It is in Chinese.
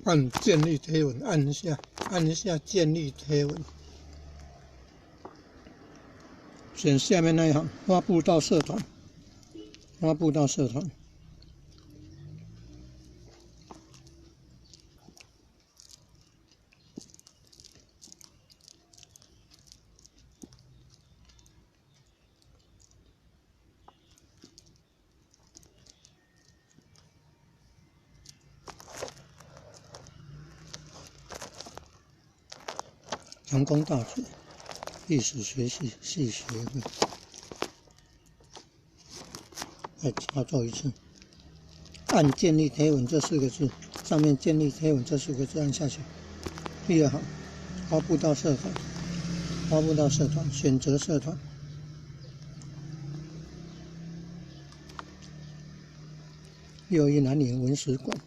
按建立贴文，按一下建立贴文，选下面那一行，发布到社团，发布到社团。成功大学历史学系学会，再操作一次，按建立贴文这4个字，上面建立贴文这4个字按下去。第2行，发布到社团，发布到社团，选择社团，右一南岭文史馆。